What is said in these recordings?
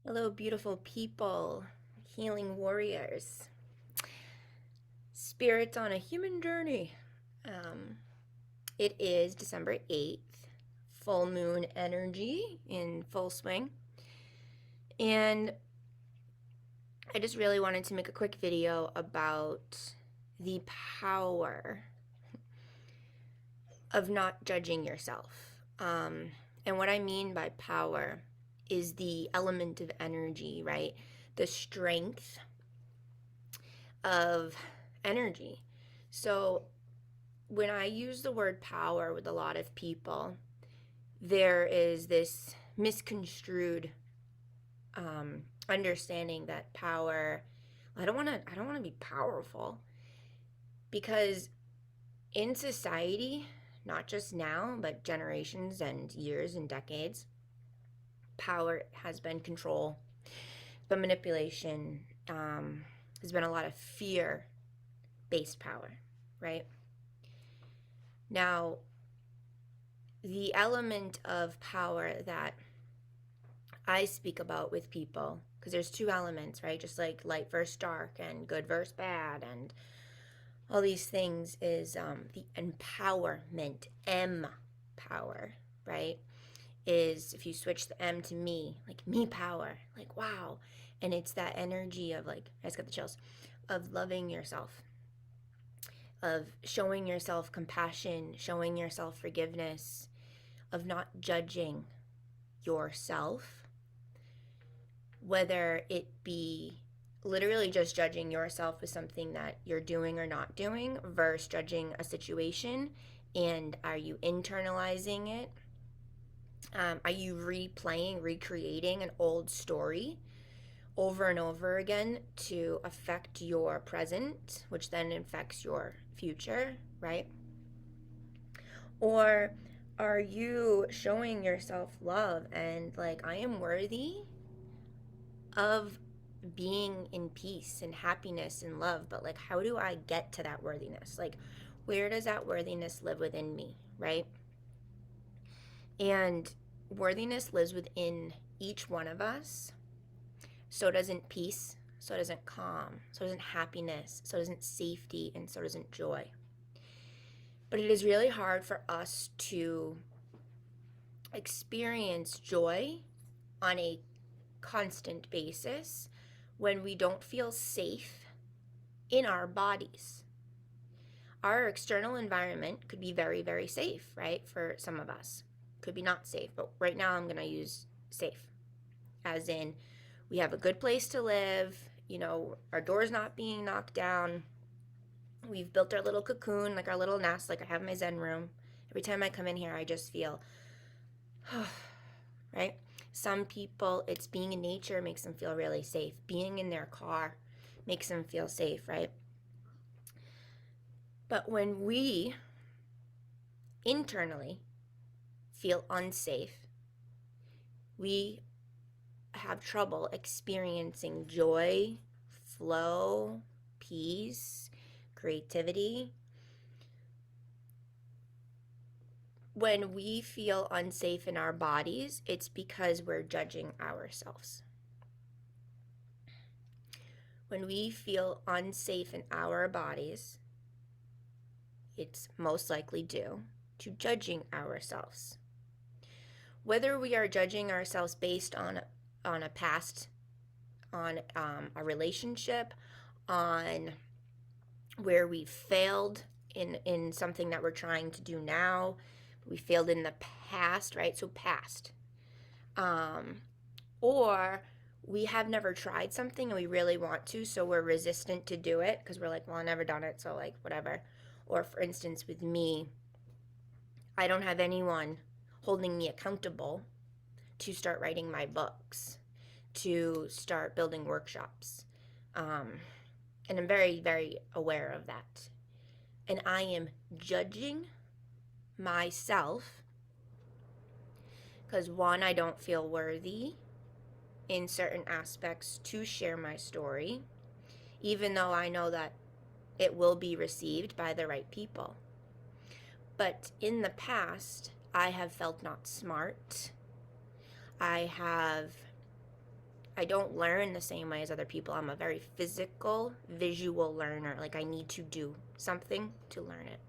Hello, beautiful people, healing warriors, spirits on a human journey. Um, it is December 8th, full moon energy in full swing. And I just really wanted to make a quick video about the power of not judging yourself. And what I mean by power is the element of energy, right? The strength of energy. So when I use the word power with a lot of people, there is this misconstrued understanding that power. I don't want to. I don't want to be powerful because in society, not just now, but generations and years and decades, power has been control, but manipulation. Has been a lot of fear-based power, right? Now, the element of power that I speak about with people, because there's two elements, right? Just like light versus dark and good versus bad and all these things, is the empowerment, M power, right? Is if you switch the M to me, like me power, like wow. And it's that energy of like, I just got the chills, of loving yourself, of showing yourself compassion, showing yourself forgiveness, of not judging yourself, whether it be literally just judging yourself with something that you're doing or not doing versus judging a situation, and are you internalizing it? Are you recreating an old story over and over again to affect your present, which then affects your future, right? Or are you showing yourself love and like, I am worthy of being in peace and happiness and love, but like, how do I get to that worthiness? Like, where does that worthiness live within me, right? And worthiness lives within each one of us. So doesn't peace, so doesn't calm, so doesn't happiness, so doesn't safety, and so doesn't joy. But it is really hard for us to experience joy on a constant basis when we don't feel safe in our bodies. Our external environment could be very, very safe, right? For some of us, could be not safe, but right now I'm going to use safe, as in we have a good place to live, our door's not being knocked down. We've built our little cocoon, like our little nest, like I have my Zen room. Every time I come in here, I just feel, right? Some people, it's being in nature makes them feel really safe. Being in their car makes them feel safe, right? But when we internally feel unsafe, we have trouble experiencing joy, flow, peace, creativity. When we feel unsafe in our bodies, it's because we're judging ourselves. When we feel unsafe in our bodies, it's most likely due to judging ourselves. Whether we are judging ourselves based on a past, on a relationship, on where we failed in something that we're trying to do now, we failed in the past, right? So past. Or we have never tried something and we really want to, so we're resistant to do it because we're like, well, I've never done it, so like whatever. Or for instance, with me, I don't have anyone holding me accountable to start writing my books, to start building workshops. And I'm very, very aware of that. And I am judging myself because one, I don't feel worthy in certain aspects to share my story, even though I know that it will be received by the right people. But in the past, I have felt not smart. I have I don't learn the same way as other people. I'm a very physical, visual learner. Like, I need to do something to learn it.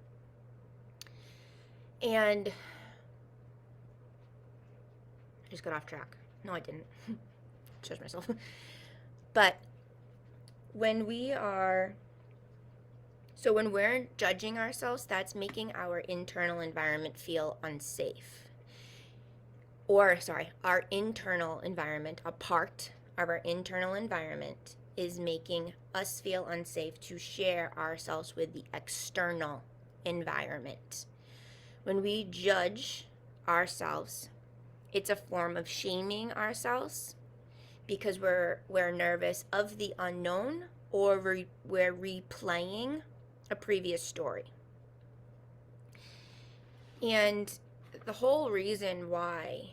And I just got off track. No, I didn't. Judge myself. But when we're judging ourselves, that's making our internal environment feel unsafe. Or, sorry, our internal environment, a part of our internal environment, is making us feel unsafe to share ourselves with the external environment. When we judge ourselves, it's a form of shaming ourselves because we're nervous of the unknown, or we're replaying a previous story. And the whole reason why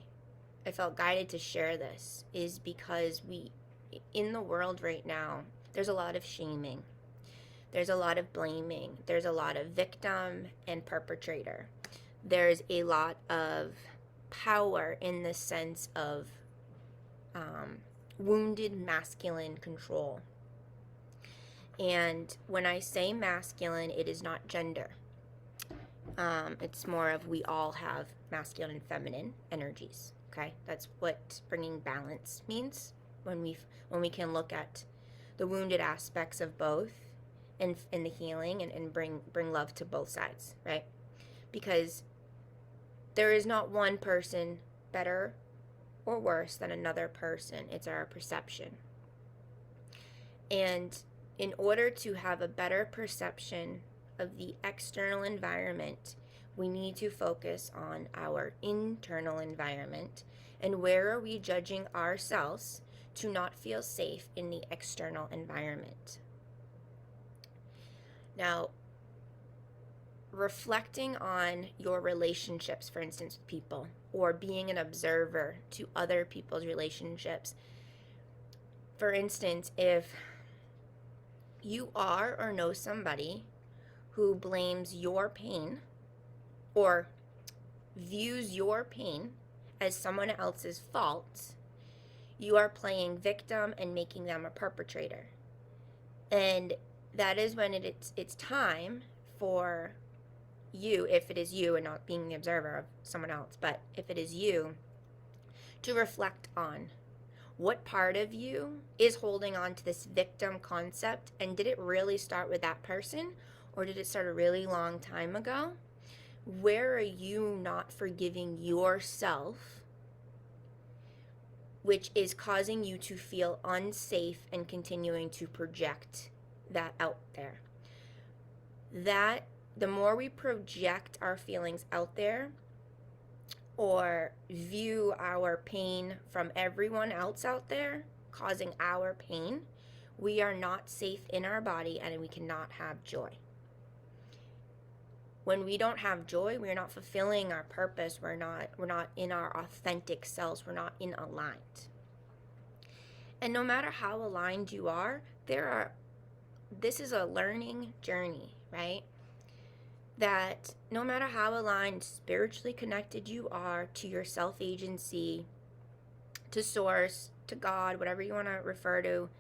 I felt guided to share this is because in the world right now, there's a lot of shaming. There's a lot of blaming. There's a lot of victim and perpetrator. There's a lot of power in the sense of wounded masculine control. And when I say masculine, it is not gender. It's more of, we all have masculine and feminine energies. Okay, that's what bringing balance means. When we can look at the wounded aspects of both, and in the healing, and bring love to both sides, right? Because there is not one person better or worse than another person. It's our perception. And in order to have a better perception of the external environment, we need to focus on our internal environment, and where are we judging ourselves to not feel safe in the external environment. Now, reflecting on your relationships, for instance, with people, or being an observer to other people's relationships. For instance, if you are or know somebody who blames your pain or views your pain as someone else's fault, you are playing victim and making them a perpetrator. And that is when it's time for you, if it is you and not being the observer of someone else, but if it is you, to reflect on what part of you is holding on to this victim concept, and did it really start with that person, or did it start a really long time ago? Where are you not forgiving yourself, which is causing you to feel unsafe and continuing to project that out there? That the more we project our feelings out there, or view our pain from everyone else out there causing our pain, we are not safe in our body, and we cannot have joy. When we don't have joy, we're not fulfilling our purpose. We're not in our authentic selves. We're not in aligned. And no matter how aligned you are, this is a learning journey, right? That no matter how aligned, spiritually connected you are to your self-agency, to source, to God, whatever you want to refer to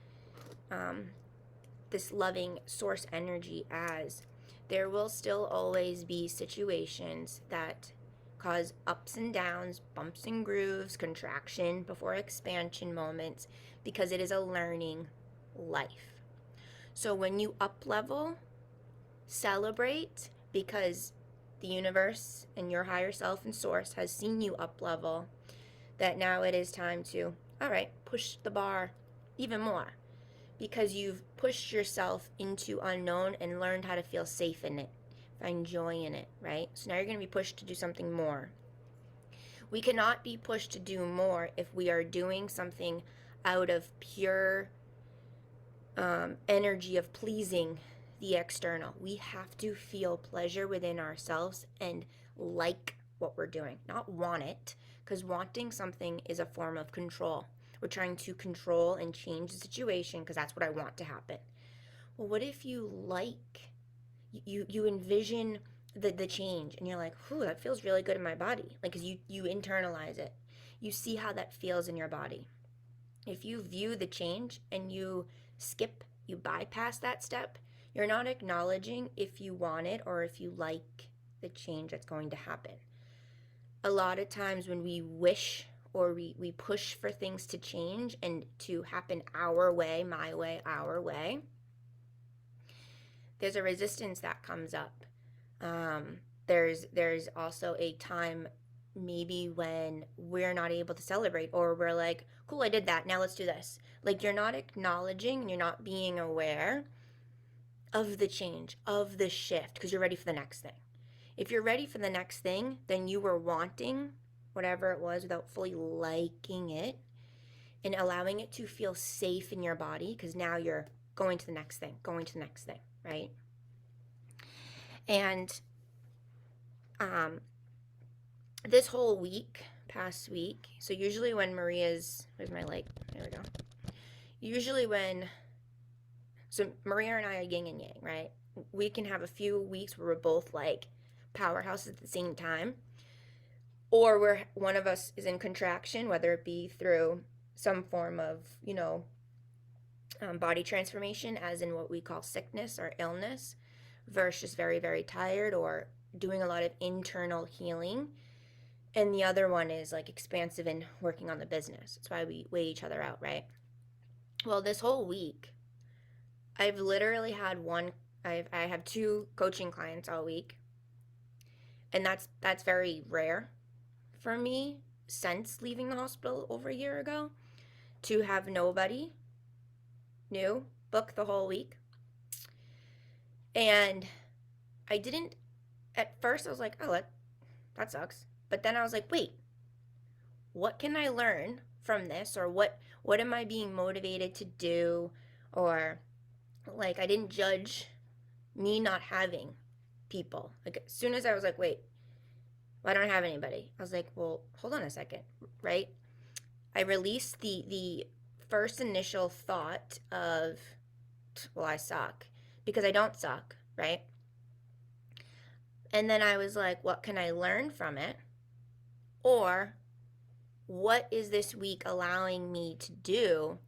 this loving source energy as, there will still always be situations that cause ups and downs, bumps and grooves, contraction before expansion moments, because it is a learning life. So when you up level, celebrate, because the universe and your higher self and source has seen you up level, that now it is time to, all right, push the bar even more, because you've pushed yourself into unknown and learned how to feel safe in it, find joy in it, right? So now you're going to be pushed to do something more. We cannot be pushed to do more if we are doing something out of pure energy of pleasing the external. We have to feel pleasure within ourselves and like what we're doing, not want it, because wanting something is a form of control. We're trying to control and change the situation because that's what I want to happen. Well, what if you you envision the change, and you're like, "Ooh, that feels really good in my body," like, because you internalize it. You see how that feels in your body. if you view the change and you bypass that step, you're not acknowledging if you want it or if you like the change that's going to happen. A lot of times when we wish or we push for things to change and to happen our way, my way, our way, there's a resistance that comes up. There's also a time maybe when we're not able to celebrate, or we're like, cool, I did that, now let's do this. Like, you're not acknowledging and you're not being aware of the change, of the shift, because you're ready for the next thing. If you're ready for the next thing, then you were wanting whatever it was without fully liking it and allowing it to feel safe in your body, because now you're going to the next thing, right? And this whole past week, so usually when Maria's, where's my light? There we go. Usually so Maria and I are yin and yang, right? We can have a few weeks where we're both like powerhouses at the same time, or where one of us is in contraction, whether it be through some form of, body transformation, as in what we call sickness or illness, versus just very, very tired or doing a lot of internal healing. And the other one is like expansive and working on the business. That's why we weigh each other out, right? Well, this whole week, I've literally had I have 2 coaching clients all week. And that's very rare for me since leaving the hospital over a year ago, to have nobody new book the whole week. And I didn't, at first I was like, oh, that sucks. But then I was like, wait, what can I learn from this? Or what am I being motivated to do? Or like, I didn't judge me not having people. Like, as soon as I was like, wait, I don't have anybody, I was like, well, hold on a second, right? I released the first initial thought of, well, I suck, because I don't suck, right? And then I was like, what can I learn from it? Or what is this week allowing me to do?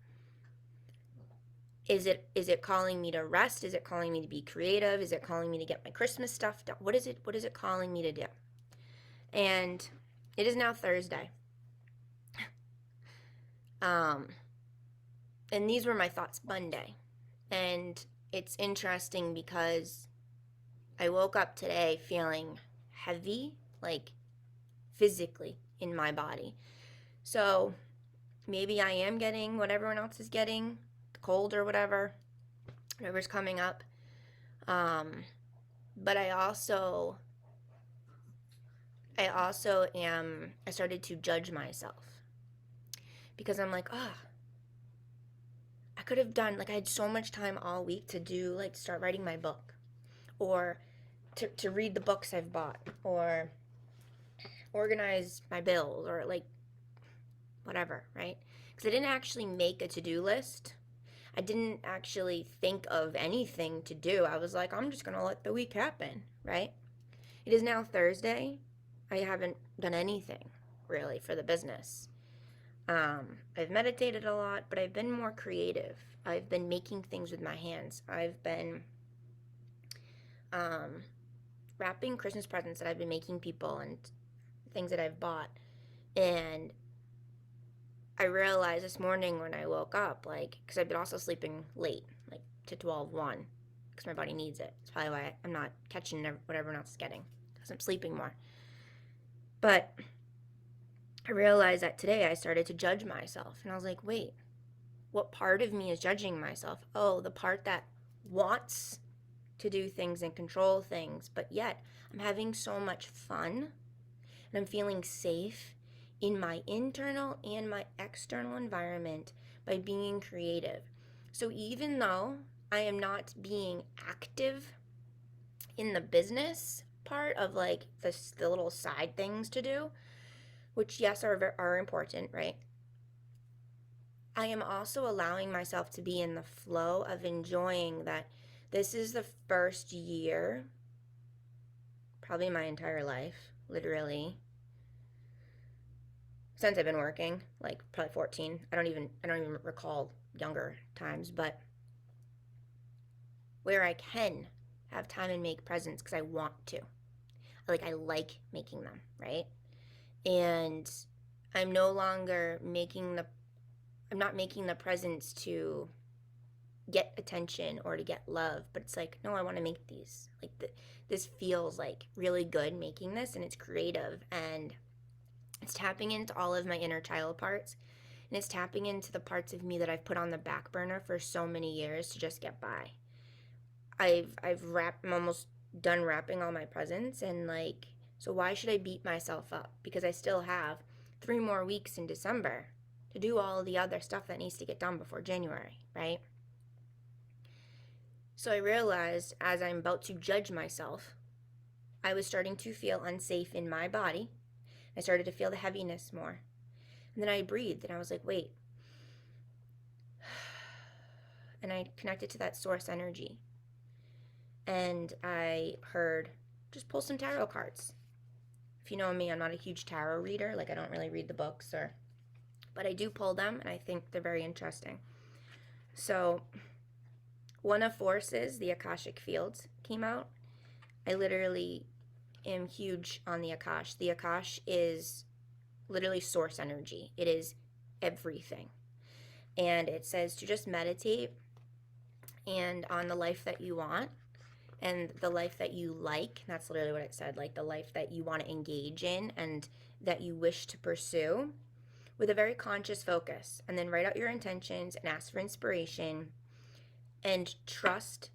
Is it calling me to rest? Is it calling me to be creative? Is it calling me to get my Christmas stuff done? What is it calling me to do? And it is now Thursday. And these were my thoughts Monday. And it's interesting because I woke up today feeling heavy, like physically in my body. So maybe I am getting what everyone else is getting, the cold or whatever's coming up. But I started to judge myself, because I'm like, I could have done, like, I had so much time all week to do, like, start writing my book, or to read the books I've bought, or organize my bills, or like whatever, right? Because I didn't actually make a to-do list. I didn't actually think of anything to do. I was like, I'm just gonna let the week happen, right? It is now Thursday. I haven't done anything really for the business. I've meditated a lot, but I've been more creative. I've been making things with my hands. I've been wrapping Christmas presents that I've been making people and things that I've bought. And I realized this morning when I woke up, like, because I've been also sleeping late, like to 12:01, because my body needs it. It's probably why I'm not catching what everyone else is getting, because I'm sleeping more. But I realized that today I started to judge myself, and I was like, wait, what part of me is judging myself? Oh, the part that wants to do things and control things, but yet I'm having so much fun and I'm feeling safe in my internal and my external environment by being creative. So even though I am not being active in the business part of like the little side things to do, which yes are important, right? I am also allowing myself to be in the flow of enjoying that this is the first year, probably my entire life, literally, since I've been working, like probably 14. I don't even recall younger times, but where I can have time and make presents because I want to. I like making them, right? And I'm no longer I'm not making the presents to get attention or to get love, but it's like, no, I want to make these. This feels like really good making this, and it's creative, and it's tapping into all of my inner child parts, and it's tapping into the parts of me that I've put on the back burner for so many years to just get by. I'm almost done wrapping all my presents, and so why should I beat myself up? Because I still have 3 more weeks in December to do all the other stuff that needs to get done before January, right? So I realized as I'm about to judge myself, I was starting to feel unsafe in my body. I started to feel the heaviness more. And then I breathed and I was like, wait. And I connected to that source energy. And I heard, just pull some tarot cards. If you know me, I'm not a huge tarot reader. I don't really read the books, but I do pull them, and I think they're very interesting. So one of Forces, the Akashic Fields, came out. I literally am huge on the Akash. The Akash is literally source energy. It is everything. And it says to just meditate and on the life that you want and the life that you like. That's literally what it said, the life that you want to engage in and that you wish to pursue with a very conscious focus. And then write out your intentions and ask for inspiration and trust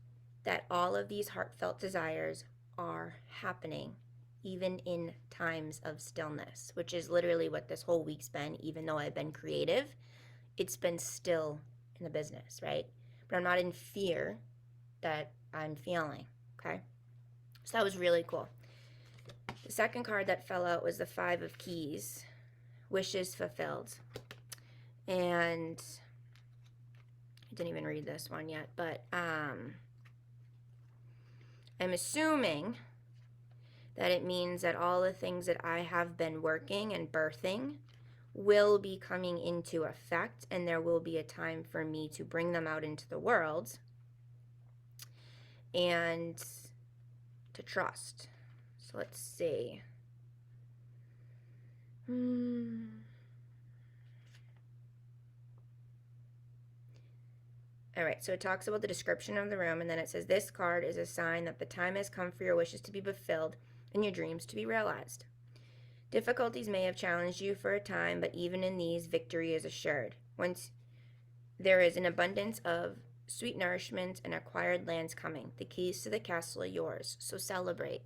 that all of these heartfelt desires are happening even in times of stillness, which is literally what this whole week's been. Even though I've been creative, it's been still in the business, right? But I'm not in fear that I'm feeling, okay? So that was really cool. The second card that fell out was the 5 of Keys, wishes fulfilled. And I didn't even read this one yet, but I'm assuming that it means that all the things that I have been working and birthing will be coming into effect, and there will be a time for me to bring them out into the world and to trust. So let's see. All right, so it talks about the description of the room, and then it says, this card is a sign that the time has come for your wishes to be fulfilled and your dreams to be realized. Difficulties may have challenged you for a time, but even in these, victory is assured. Once there is an abundance of sweet nourishment and acquired lands coming, the keys to the castle are yours, so celebrate.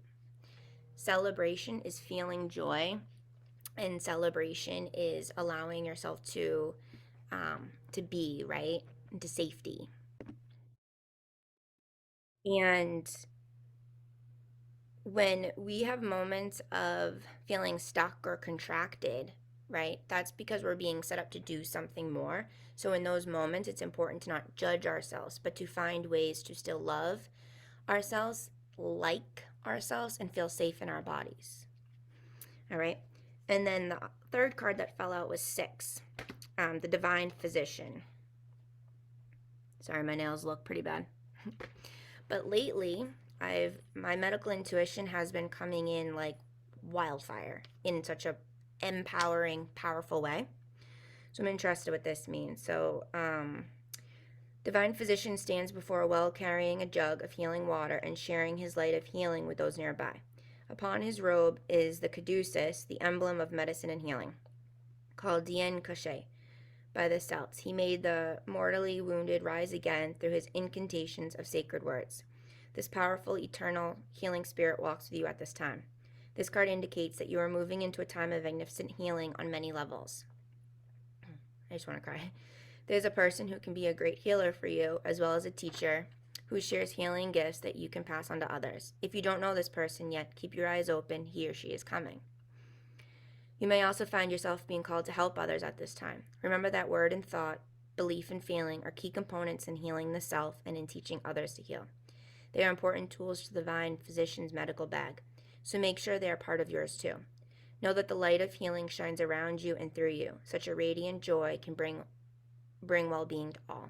Celebration is feeling joy, and celebration is allowing yourself to be, right? Into safety. And when we have moments of feeling stuck or contracted, right, that's because we're being set up to do something more. So in those moments, it's important to not judge ourselves, but to find ways to still love ourselves, like ourselves, and feel safe in our bodies. All right. And then the third card that fell out was 6, the Divine Physician. Sorry, my nails look pretty bad. But lately, my medical intuition has been coming in like wildfire in such a empowering, powerful way. So I'm interested what this means. So, Divine Physician stands before a well carrying a jug of healing water and sharing his light of healing with those nearby. Upon his robe is the caduceus, the emblem of medicine and healing, called Dien Cachet by the Celts. He made the mortally wounded rise again through his incantations of sacred words. This powerful, eternal, healing spirit walks with you at this time. This card indicates that you are moving into a time of magnificent healing on many levels. I just want to cry. There's a person who can be a great healer for you, as well as a teacher who shares healing gifts that you can pass on to others. If you don't know this person yet, keep your eyes open. He or she is coming. You may also find yourself being called to help others at this time. Remember that word and thought, belief and feeling are key components in healing the self and in teaching others to heal. They are important tools to the Divine Physician's medical bag, so make sure they are part of yours too. Know that the light of healing shines around you and through you. Such a radiant joy can bring well-being to all.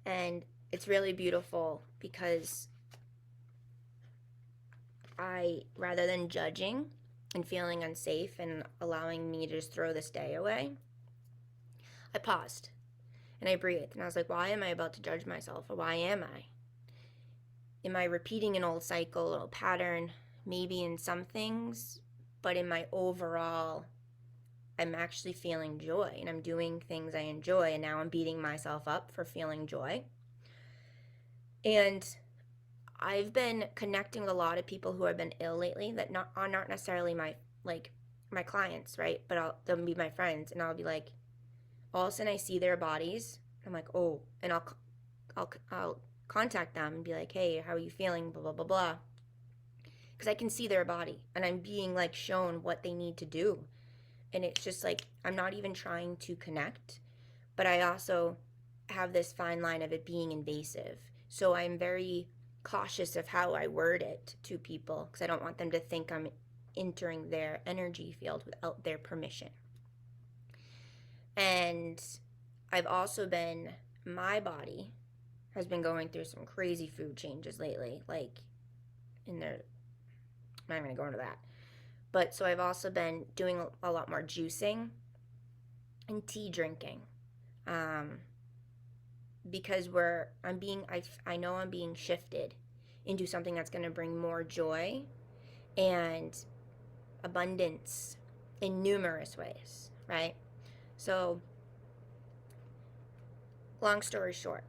And it's really beautiful because rather than judging and feeling unsafe and allowing me to just throw this day away, I paused and I breathed and I was like, why am I about to judge myself? Or why am I? Am I repeating an old cycle, an old pattern? Maybe in some things, but in my overall, I'm actually feeling joy and I'm doing things I enjoy, and now I'm beating myself up for feeling joy. And I've been connecting with a lot of people who have been ill lately that are not necessarily my clients, right? But they'll be my friends, and I'll be like, all of a sudden I see their bodies. I'm like, oh, and I'll contact them and be like, hey, how are you feeling? Blah, blah, blah, blah. Because I can see their body and I'm being like shown what they need to do. And it's just like, I'm not even trying to connect, but I also have this fine line of it being invasive. So I'm very cautious of how I word it to people because I don't want them to think I'm entering their energy field without their permission. And I've also my body has been going through some crazy food changes lately, like I'm not going to go into that. But so I've also been doing a lot more juicing and tea drinking. Because I know I'm being shifted into something that's going to bring more joy and abundance in numerous ways, right? So, long story short,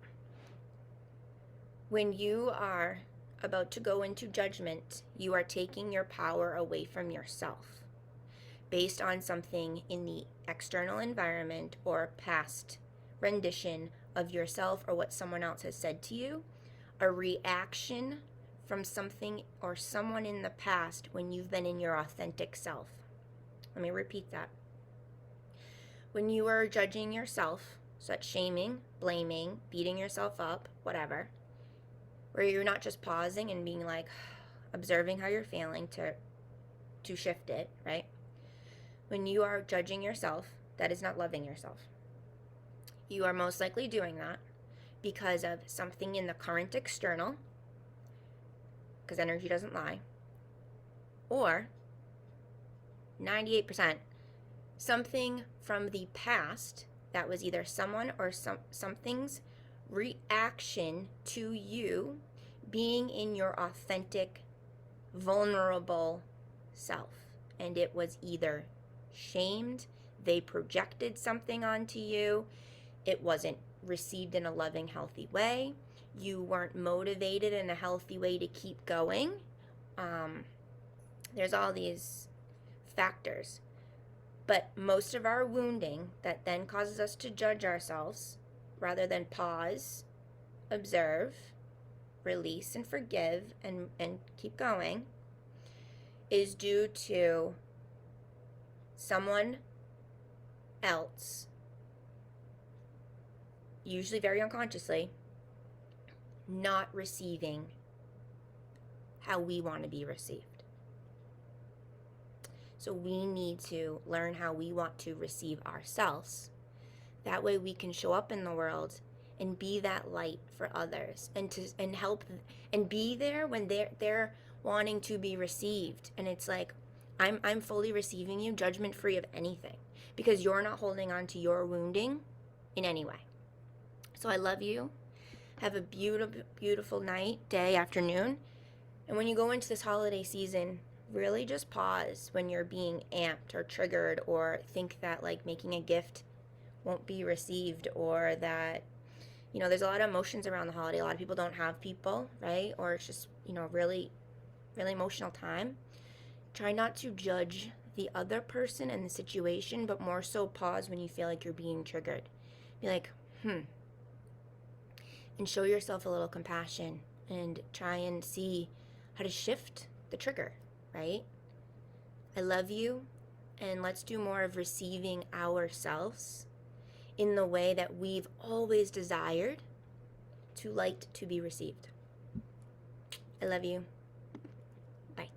when you are about to go into judgment, you are taking your power away from yourself based on something in the external environment or past rendition of yourself or what someone else has said to you, a reaction from something or someone in the past when you've been in your authentic self. Let me repeat that. When you are judging yourself, such shaming, blaming, beating yourself up, whatever, where you're not just pausing and being like, observing how you're feeling to shift it, right? When you are judging yourself, that is not loving yourself. You are most likely doing that because of something in the current external, because energy doesn't lie, or 98%, something from the past that was either someone or something's reaction to you being in your authentic, vulnerable self. And it was either shamed, they projected something onto you, it wasn't received in a loving, healthy way, you weren't motivated in a healthy way to keep going. There's all these factors. But most of our wounding that then causes us to judge ourselves rather than pause, observe, release, and forgive and keep going is due to someone else, usually very unconsciously, not receiving how we want to be received. So we need to learn how we want to receive ourselves. That way we can show up in the world and be that light for others and help and be there when they're wanting to be received. And it's like, I'm fully receiving you, judgment free of anything, because you're not holding on to your wounding in any way. So I love you. Have a beautiful, beautiful night, day, afternoon. And when you go into this holiday season, really just pause when you're being amped or triggered or think that like making a gift won't be received, or that, there's a lot of emotions around the holiday. A lot of people don't have people, right? Or it's just, really, really emotional time. Try not to judge the other person and the situation, but more so pause when you feel like you're being triggered. Be like, and show yourself a little compassion and try and see how to shift the trigger, right? I love you, and let's do more of receiving ourselves in the way that we've always desired to be received. I love you.